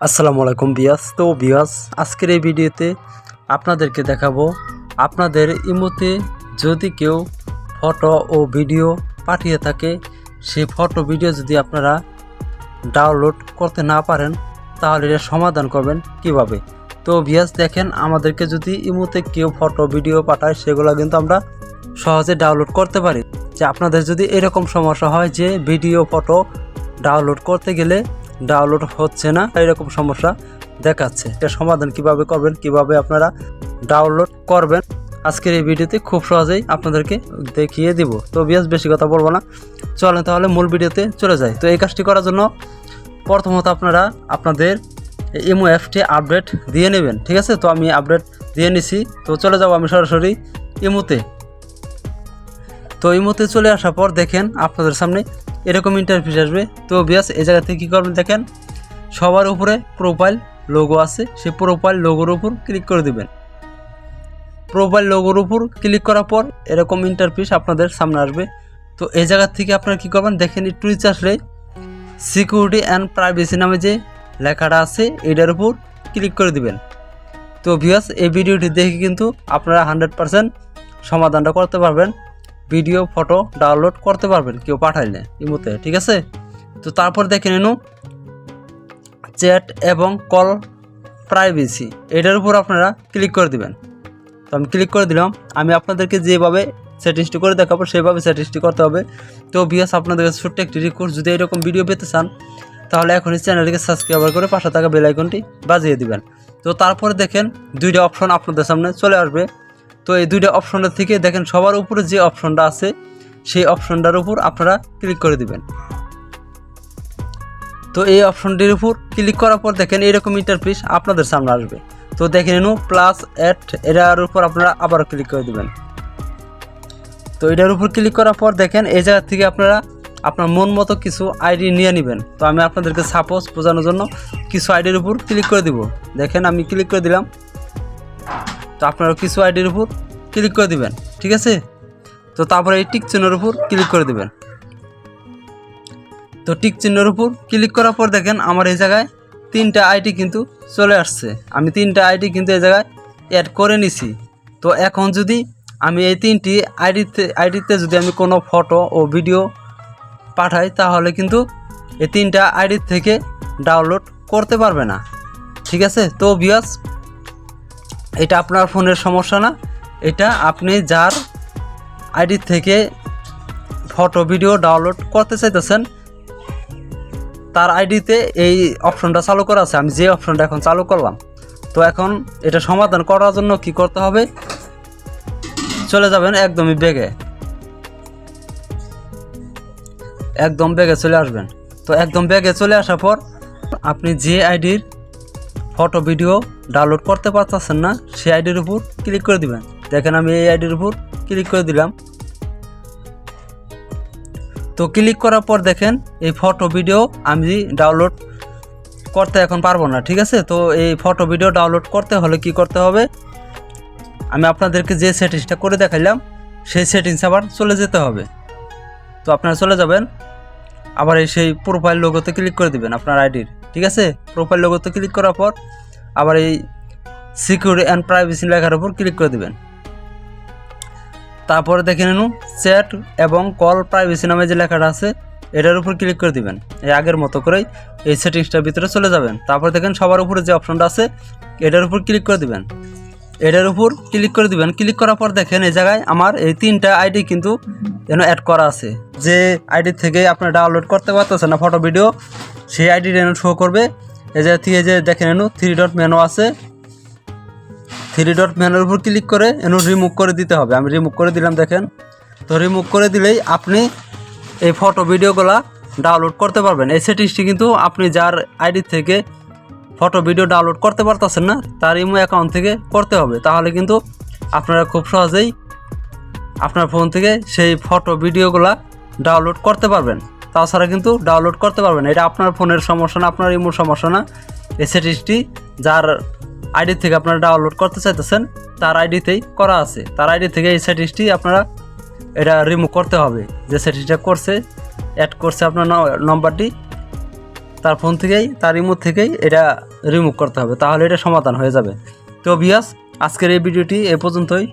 আসসালামু আলাইকুম বিয়াস। তো বিয়াস, আজকের এই ভিডিওতে আপনাদেরকে দেখাবো আপনাদের ইমোতে যদি কেউ ফটো ও ভিডিও পাঠিয়ে থাকে, সেই ফটো ভিডিও যদি আপনারা ডাউনলোড করতে না পারেন তাহলে এর সমাধান করবেন কিভাবে। তো বিয়াস দেখেন, আমাদেরকে যদি ইমোতে কেউ ফটো ভিডিও পাঠায় সেগুলো কিন্তু আমরা সহজে ডাউনলোড করতে পারি। যে আপনাদের যদি এরকম সমস্যা হয় যে ভিডিও ফটো ডাউনলোড করতে গেলে ডাউনলোড হচ্ছে না, এরকম সমস্যা দেখাচ্ছে, এটা সমাধান কিভাবে করবেন, কিভাবে আপনারা ডাউনলোড করবেন, আজকের এই ভিডিওতে খুব সহজেই আপনাদেরকে দেখিয়ে দিব। তো বিয়াস বেশি কথা বলবো না, চলেন তাহলে মূল ভিডিওতে চলে যাই। তো এই কাজটি করার জন্য প্রথমত আপনারা আপনাদের ইমো অ্যাপটি আপডেট দিয়ে নেবেন, ঠিক আছে। তো আমি আপডেট দিয়ে নিছি, তো চলে যাব আমি সরাসরি ইমোতে। তো ইমোতে চলে আসার পর দেখেন আপনাদের সামনে এরকম ইন্টারফেস আসবে। তো বিয়াস এই জায়গা থেকে কী করবেন, দেখেন সবার উপরে প্রোফাইল লোগো আছে, সেই প্রোফাইল লোগোর উপর ক্লিক করে দিবেন। প্রোফাইল লোগোর উপর ক্লিক করার পর এরকম ইন্টারফেস আপনাদের সামনে আসবে। তো এই জায়গা থেকে আপনারা কী করবেন, দেখেন একটু নিচে আসলে সিকিউরিটি অ্যান্ড প্রাইভেসি নামে যে লেখাটা আছে এটার উপর ক্লিক করে দিবেন। তো বিয়াস এই ভিডিওটি দেখে কিন্তু আপনারা 100% সমাধানটা করতে পারবেন, ভিডিও ফটো ডাউনলোড করতে পারবেন কেউ পাঠাইলে ইমোতে, ঠিক আছে। তো তারপর দেখে নিন চ্যাট এবং কল প্রাইভেসি, এটার উপর আপনারা ক্লিক করে দিবেন। তো আমি ক্লিক করে দিলাম। আমি আপনাদেরকে যেভাবে সেটিংসটি করে দেখাবো সেভাবে সেটিংসটি করতে হবে। তো বিয়াস আপনাদের কাছে ছোট্ট একটি রিকোয়েস্ট, যদি এরকম ভিডিও পেতে চান তাহলে এখনই চ্যানেলটিকে সাবস্ক্রাইব করে পাশে থাকা বেল আইকনটি বাজিয়ে দিবেন। তো তারপরে দেখেন দুইটা অপশন আপনাদের সামনে চলে আসবে। তো এই দুইটা অপশনের থেকে দেখেন সবার উপরে যে অপশনটা আছে সেই অপশনটার উপর আপনারা ক্লিক করে দিবেন। তো এই অপশনটির উপর ক্লিক করার পর দেখেন এরকম ইন্টারফেস আপনাদের সামনে আসবে। তো দেখে নিন প্লাস অ্যাড, এটার উপর আপনারা আবার ক্লিক করে দিবেন। তো এটার উপর ক্লিক করার পর দেখেন এই জায়গা থেকে আপনারা আপনার মন মতো কিছু আইডি নিয়ে নেবেন। তো আমি আপনাদেরকে সাপোজ বোঝানোর জন্য কিছু আইডির উপর ক্লিক করে দিব। দেখেন আমি ক্লিক করে দিলাম। তো আপনারা কিছু আইডির উপর ক্লিক করে দিবেন, ঠিক আছে। তো তারপরে এই টিক চিহ্নের উপর ক্লিক করে দিবেন। তো টিক চিহ্নের উপর ক্লিক করার পর দেখেন আমার এই জায়গায় 3টা আইডি কিন্তু চলে আসছে। আমি 3টা আইডি কিন্তু এই জায়গায় অ্যাড করে নিছি। তো এখন যদি আমি এই 3টি আইডিতে যদি আমি কোনো ফটো ও ভিডিও পাঠাই তাহলে কিন্তু এই 3টা আইডি থেকে ডাউনলোড করতে পারবে না, ঠিক আছে। তো বিয়াস এটা আপনার ফোনের সমস্যা না, এটা আপনি যার আইডি থেকে ফটো ভিডিও ডাউনলোড করতে চাইতেছেন তার আইডিতে এই অপশনটা চালু করা আছে। আমি যে অপশনটা এখন চালু করলাম। তো এখন এটা সমাধান করার জন্য কি করতে হবে, চলে যাবেন একদমই ব্যাগে, একদম ব্যাগে চলে আসবেন। তো একদম ব্যাগে চলে আসার পর আপনি যে আইডির ফটো ভিডিও ডাউনলোড করতে পারতেছেন না সেই আইডির উপর ক্লিক করে দিবেন। দেখেন আমি এই আইডির উপর ক্লিক করে দিলাম। তো ক্লিক করার পর দেখেন এই ফটো ভিডিও আমি ডাউনলোড করতে এখন পারবো না, ঠিক আছে। তো এই ফটো ভিডিও ডাউনলোড করতে হলে কি করতে হবে, আমি আপনাদেরকে যে সেটিংসটা করে দেখাইলাম সেই সেটিংস আবার চলে যেতে হবে। তো আপনারা চলে যাবেন, আবার এই সেই প্রোফাইল লোগোতে ক্লিক করে দিবেন আপনার আইডির, ঠিক আছে। প্রোফাইল লোগোতে ক্লিক করার পর আবার এই সিকিউরিটি অ্যান্ড প্রাইভেসি লেখার উপর ক্লিক করে দিবেন। তারপরে দেখে নিন চ্যাট এবং কল প্রাইভেসি নামে যে লেখাটা আছে এটার উপর ক্লিক করে দিবেন। এই আগের মতো করেই এই সেটিংসটার ভিতরে চলে যাবেন। তারপর দেখেন সবার উপরে যে অপশনটা আছে এটার উপর ক্লিক করে দিবেন, এটার উপর ক্লিক করে দিবেন। ক্লিক করার পর দেখেন এই জায়গায় আমার এই 3টা আইডি কিন্তু যেন অ্যাড করা আছে। যে আইডি থেকে আপনার ডাউনলোড করতে পারতেছেন না ফটো ভিডিও সেই আইডি যেন শো করবে। এই জায়গা থেকে যে দেখেন এনো 3 ডট মেনু আছে, 3 ডট মেনুর উপর ক্লিক করে এনো রিমুভ করে দিতে হবে। আমি রিমুভ করে দিলাম দেখেন। তো রিমুভ করে দিলেই আপনি এই ফটো ভিডিওগুলা ডাউনলোড করতে পারবেন। এই সেটিংসটি কিন্তু আপনি যার আইডি থেকে ফটো ভিডিও ডাউনলোড করতে পারতেছেন না তার ইমো অ্যাকাউন্ট থেকে করতে হবে, তাহলে কিন্তু আপনারা খুব সহজেই আপনার ফোন থেকে সেই ফটো ভিডিওগুলা ডাউনলোড করতে পারবেন। তাছাড়া কিন্তু ডাউনলোড করতে পারবেন, এটা আপনার ফোনের সমস্যা না, আপনার ইমোর সমস্যা না। এই সেটিংসটি যার আইডি থেকে আপনারা ডাউনলোড করতে চাইতেছেন তার আইডিতেই করা আছে। তার আইডি থেকে এই সেটিংসটি আপনারা এটা রিমুভ করতে হবে। যে সেটিংসটা করছে অ্যাড করছে আপনার নম্বরটি তার ফোন থেকেই তার রিমোট থেকেই এটা রিমুভ করতে হবে, তাহলে এটা সমাধান হয়ে যাবে। তো ভিউয়ার্স, আজকের এই ভিডিওটি এ পর্যন্তই।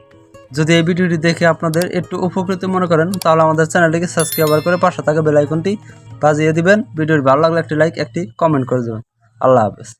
যদি এই ভিডিওটি দেখে আপনাদের একটু উপকৃত মনে করেন তাহলে আমাদের চ্যানেলটিকে সাবস্ক্রাইব করে পাশে থাকা বেল আইকনটি বাজিয়ে দিবেন। ভিডিওটি ভালো লাগলে একটি লাইক একটি কমেন্ট করে দেবেন। আল্লাহ হাফেজ।